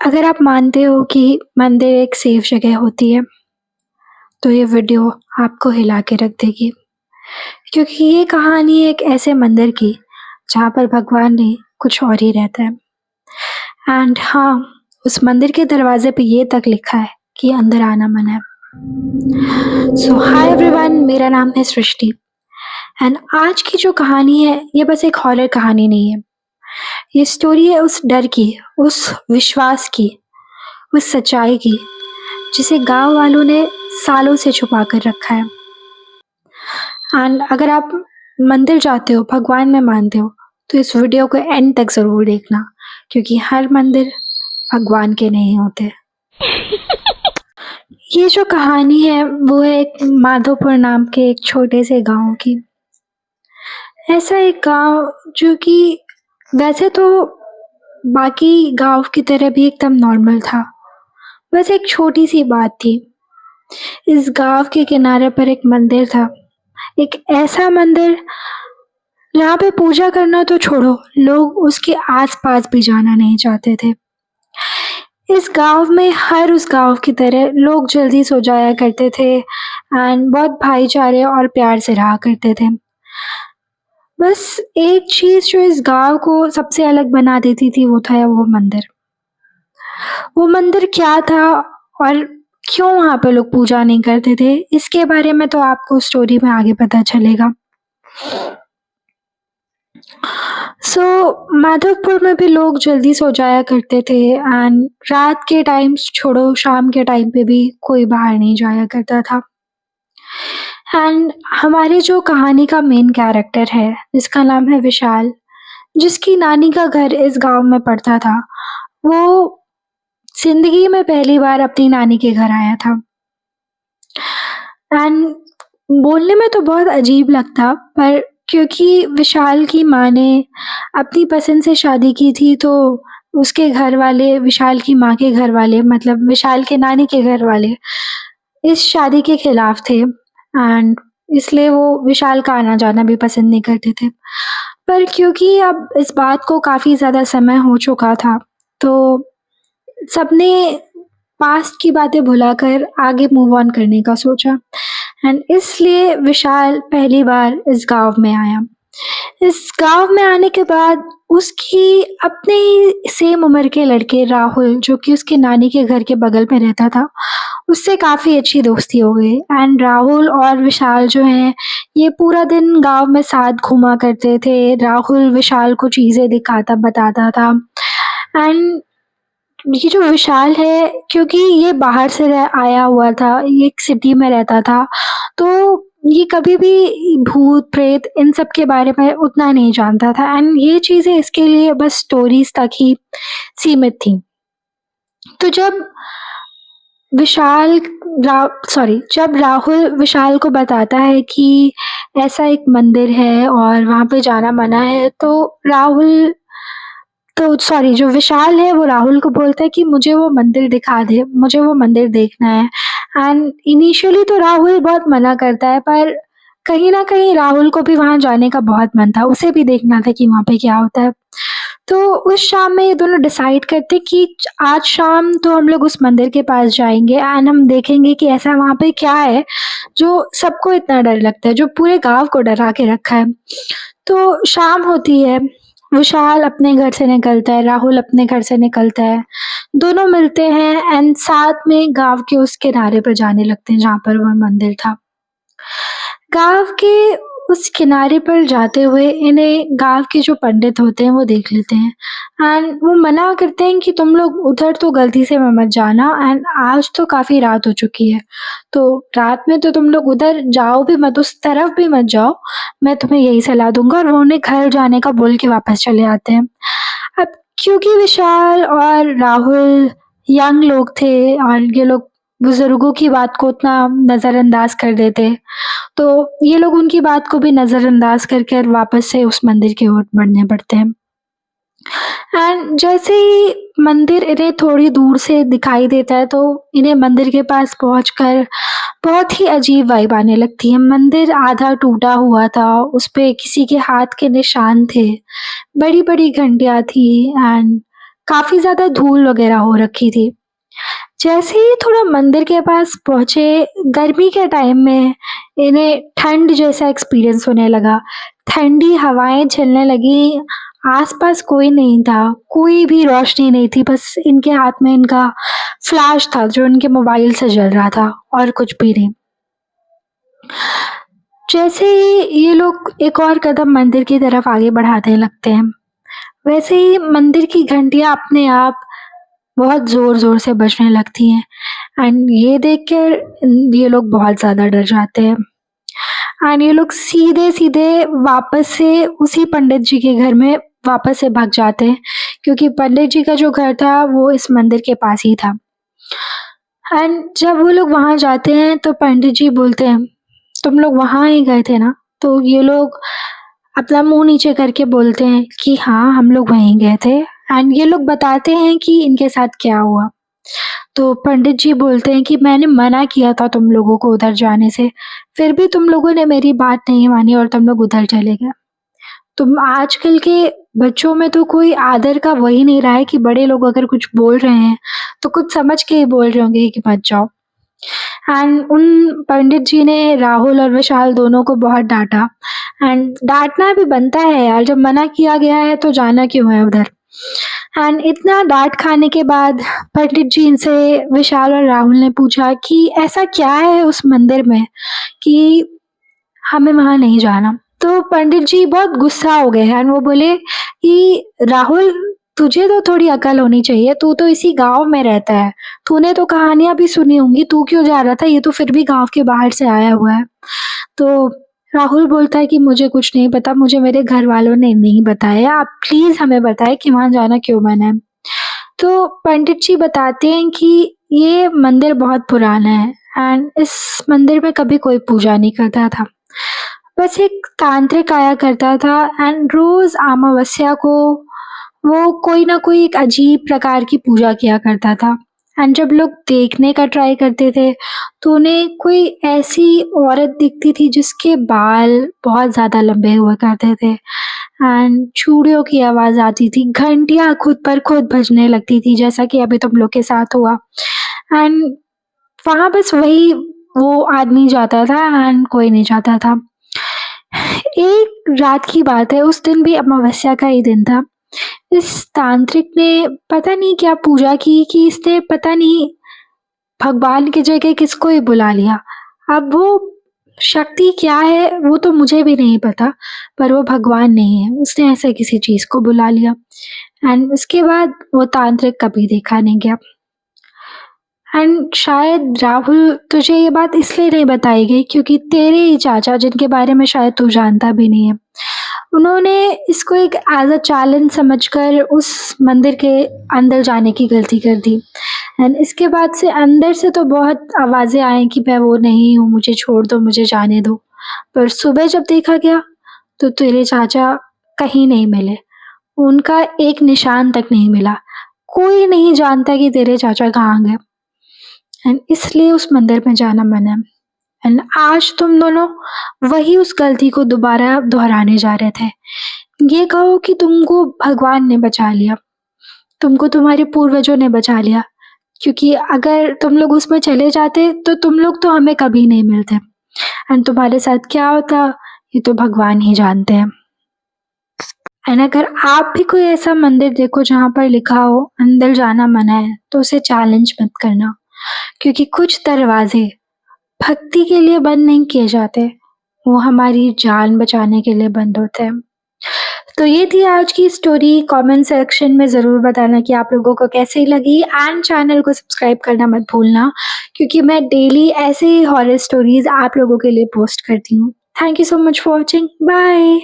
अगर आप मानते हो कि मंदिर एक सेफ जगह होती है, तो ये वीडियो आपको हिला के रख देगी। क्योंकि ये कहानी एक ऐसे मंदिर की जहाँ पर भगवान नहीं कुछ और ही रहता है। एंड हाँ, उस मंदिर के दरवाजे पे ये तक लिखा है कि अंदर आना मना है। सो हाय एवरीवन, मेरा नाम है सृष्टि। एंड आज की जो कहानी है ये बस एक हॉरर कहानी नहीं है। ये स्टोरी है उस डर की, उस विश्वास की, उस सच्चाई की जिसे गांव वालों ने सालों से छुपा कर रखा है। एंड अगर आप मंदिर जाते हो, भगवान में मानते हो, तो इस वीडियो को एंड तक ज़रूर देखना, क्योंकि हर मंदिर भगवान के नहीं होते। ये जो कहानी है वो है एक माधोपुर नाम के एक छोटे से गांव की। ऐसा एक गांव जो कि वैसे तो बाकी गांव की तरह भी एकदम नॉर्मल था। बस एक छोटी सी बात थी। इस गांव के किनारे पर एक मंदिर था। एक ऐसा मंदिर जहाँ पे पूजा करना तो छोड़ो, लोग उसके आस-पास भी जाना नहीं चाहते थे। इस गाँव में हर उस गाँव की तरह लोग जल्दी सो जाया करते थे एंड बहुत भाईचारे और प्यार से रहा करते थे। बस एक चीज़ जो इस गाँव को सबसे अलग बना देती थी वो था वो मंदिर। वो मंदिर क्या था और क्यों वहाँ पे लोग पूजा नहीं करते थे, इसके बारे में तो आपको स्टोरी में आगे पता चलेगा। माधवपुर में भी लोग जल्दी सो जाया करते थे एंड रात के टाइम छोड़ो, शाम के टाइम पे भी कोई बाहर नहीं जाया करता था। एंड हमारी जो कहानी का मेन कैरेक्टर है जिसका नाम है विशाल, जिसकी नानी का घर इस गांव में पड़ता था, वो जिंदगी में पहली बार अपनी नानी के घर आया था। एंड बोलने में तो बहुत अजीब लगता, पर क्योंकि विशाल की माँ ने अपनी पसंद से शादी की थी, तो उसके घर वाले, विशाल की माँ के घर वाले, मतलब विशाल के नानी के घर वाले इस शादी के खिलाफ थे एंड इसलिए वो विशाल का आना-जाना भी पसंद नहीं करते थे। पर क्योंकि अब इस बात को काफ़ी ज़्यादा समय हो चुका था, तो सबने पास्ट की बातें भुलाकर आगे मूव ऑन करने का सोचा एंड इसलिए विशाल पहली बार इस गाँव में आया। इस गाँव में आने के बाद उसकी अपने ही सेम उम्र के लड़के राहुल, जो कि उसकी नानी के घर के बगल में रहता था, उससे काफ़ी अच्छी दोस्ती हो गई एंड राहुल और विशाल जो हैं, ये पूरा दिन गाँव में साथ घूमा करते थे। राहुल विशाल को चीज़ें दिखाता, बताता था एंड ये जो विशाल है, क्योंकि ये बाहर से आया हुआ था, ये एक सिटी में रहता था, तो ये कभी भी भूत प्रेत इन सब के बारे में उतना नहीं जानता था एंड ये चीज़ें इसके लिए बस स्टोरीज तक ही सीमित थी। तो विशाल जब राहुल विशाल को बताता है कि ऐसा एक मंदिर है और वहाँ पे जाना मना है, जो विशाल है वो राहुल को बोलता है कि मुझे वो मंदिर दिखा दे, मुझे वो मंदिर देखना है। एंड इनिशियली तो राहुल बहुत मना करता है, पर कहीं न कहीं राहुल को भी वहाँ जाने का बहुत मन था, उसे भी देखना था कि वहाँ पे क्या होता है। तो उस शाम में ये दोनों डिसाइड करते कि आज शाम तो हम लोग उस मंदिर के पास जाएँगे एंड हम देखेंगे कि ऐसा वहाँ पे क्या है, जो सबको इतना डर लगता है, जो पूरे गाँव को डरा के रखा है। तो शाम होती है, विशाल अपने घर से निकलता है, राहुल अपने घर से निकलता है, दोनों मिलते हैं एंड साथ में गाँव के उस किनारे पर जाने लगते हैं जहाँ पर वह मंदिर था। गाँव के उस किनारे पर जाते हुए इन्हें गाँव के जो पंडित होते हैं वो देख लेते हैं एंड वो मना करते हैं कि तुम लोग उधर तो गलती से मत जाना एंड आज तो काफ़ी रात हो चुकी है, तो रात में तो तुम लोग उधर जाओ भी मत, उस तरफ भी मत जाओ, मैं तुम्हें यही सलाह दूँगा, और वो उन्हें घर जाने का बोल के वापस चले आते हैं। अब क्योंकि विशाल और राहुल यंग लोग थे और ये लोग बुज़ुर्गों की बात को उतना नज़रअंदाज कर देते, तो ये लोग उनकी बात को भी नज़रअंदाज करके और वापस से उस मंदिर की ओर बढ़ने पड़ते हैं। एंड जैसे ही मंदिर इन्हें थोड़ी दूर से दिखाई देता है, तो इन्हें मंदिर के पास पहुंचकर बहुत ही अजीब वाइब आने लगती है। मंदिर आधा टूटा हुआ था, उसपे किसी के हाथ के निशान थे, बड़ी-बड़ी घंटियाँ थी एंड काफ़ी ज़्यादा धूल वगैरह हो रखी थी। जैसे ही थोड़ा मंदिर के पास पहुँचे, गर्मी के टाइम में इन्हें ठंड जैसा एक्सपीरियंस होने लगा। ठंडी हवाएँ चलने लगीं, आस-पास कोई नहीं था, कोई भी रोशनी नहीं थी, बस इनके हाथ में इनका फ्लैश था जो इनके मोबाइल से जल रहा था और कुछ भी नहीं। जैसे ही ये लोग एक और कदम मंदिर की तरफ आगे बढ़ाने लगते हैं, वैसे ही मंदिर की घंटियाँ अपने आप बहुत ज़ोर-ज़ोर से बजने लगती हैं एंड ये देखकर ये लोग बहुत ज़्यादा डर जाते हैं एंड ये लोग सीधे-सीधे वापस से उसी पंडित जी के घर में वापस से भाग जाते हैं क्योंकि पंडित जी का जो घर था वो इस मंदिर के पास ही था। एंड जब वो लोग वहाँ जाते हैं तो पंडित जी बोलते हैं, "तुम लोग वहाँ ही गए थे ना?" तो ये लोग अपना मुँह नीचे करके बोलते हैं कि हाँ, हम लोग वहीं गए थे एंड ये लोग बताते हैं कि इनके साथ क्या हुआ। तो पंडित जी बोलते हैं कि मैंने मना किया था तुम लोगों को उधर जाने से, फिर भी तुम लोगों ने मेरी बात नहीं मानी और तुम लोग उधर चले गए। तुम आजकल के बच्चों में तो कोई आदर का वही नहीं रहा है कि बड़े लोग अगर कुछ बोल रहे हैं, तो कुछ समझ के ही बोल रहे होंगे कि मत जाओ। एंड उन पंडित जी ने राहुल और विशाल दोनों को बहुत डाँटा एंड डाँटना भी बनता है यार, जब मना किया गया है तो जाना क्यों है उधर। एंड इतना डाँट खाने के बाद पंडित जी से विशाल और राहुल ने पूछा कि ऐसा क्या है उस मंदिर में कि हमें वहाँ नहीं जाना। तो पंडित जी बहुत गुस्सा हो गए एंड वो बोले कि राहुल, तुझे तो थोड़ी अकल होनी चाहिए, तू तो इसी गाँव में रहता है। तूने तो कहानियाँ भी सुनी होंगी, तू क्यों जा रहा था? ये तो फिर भी गाँव के बाहर से आया हुआ है। तो राहुल बोलता है कि मुझे कुछ नहीं पता, मुझे मेरे घरवालों ने नहीं बताया, आप प्लीज़ हमें बताएँ कि वहाँ जाना क्यों मना है? तो पंडित जी बताते हैं कि ये मंदिर बहुत पुराना है एंड इस मंदिर में कभी कोई पूजा नहीं करता था। बस एक तांत्रिक आया करता था एंड रोज़ अमावस्या को वो कोई ना कोई एक अजीब प्रकार की पूजा किया करता था एंड जब लोग देखने का ट्राई करते थे, तो उन्हें कोई ऐसी औरत दिखती थी जिसके बाल बहुत ज़्यादा लंबे हुआ करते थे एंड चूड़ियों की आवाज़ आती थी, घंटियाँ खुद पर खुद बजने लगती थी जैसा कि अभी तुम लोग के साथ हुआ एंड वहाँ बस वही वो आदमी जाता था एंड कोई नहीं जाता था। एक रात की बात है, उस दिन भी अमावस्या का ही दिन था। इस तांत्रिक ने पता नहीं क्या पूजा की कि इसने पता नहीं भगवान की जगह किसको ही बुला लिया। अब वो शक्ति क्या है वो तो मुझे भी नहीं पता, पर वो भगवान नहीं है, उसने ऐसे किसी चीज़ को बुला लिया एंड उसके बाद वो तांत्रिक कभी देखा नहीं गया। एंड शायद राहुल तुझे ये बात इसलिए नहीं बताई गई क्योंकि तेरे ही चाचा, जिनके बारे में शायद तू जानता भी नहीं है, उन्होंने इसको एक एज़ अ चैलेंज समझकर उस मंदिर के अंदर जाने की गलती कर दी एंड इसके बाद से अंदर से तो बहुत आवाज़ें आई कि मैं वो नहीं हूँ, मुझे छोड़ दो, मुझे जाने दो। पर सुबह जब देखा गया तो तेरे चाचा कहीं नहीं मिले, उनका एक निशान तक नहीं मिला। कोई नहीं जानता कि तेरे चाचा कहाँ गए एंड इसलिए उस मंदिर में जाना मना है। एंड आज तुम दोनों वही उस गलती को दोबारा दोहराने जा रहे थे। ये कहो कि तुमको भगवान ने बचा लिया, तुमको तुम्हारे पूर्वजों ने बचा लिया, क्योंकि अगर तुम लोग उसमें चले जाते तो तुम लोग तो हमें कभी नहीं मिलते एंड तुम्हारे साथ क्या होता ये तो भगवान ही जानते हैं। एंड अगर आप भी कोई ऐसा मंदिर देखो जहाँ पर लिखा हो अंदर जाना मना है, तो उसे चैलेंज मत करना, क्योंकि कुछ दरवाजे भक्ति के लिए बंद नहीं किए जाते, वो हमारी जान बचाने के लिए बंद होते हैं। तो ये थी आज की स्टोरी। कमेंट सेक्शन में ज़रूर बताना कि आप लोगों को कैसी लगी एंड चैनल को सब्सक्राइब करना मत भूलना, क्योंकि मैं डेली ऐसे ही हॉरर स्टोरीज़ आप लोगों के लिए पोस्ट करती हूँ। Thank you so much for watching. Bye.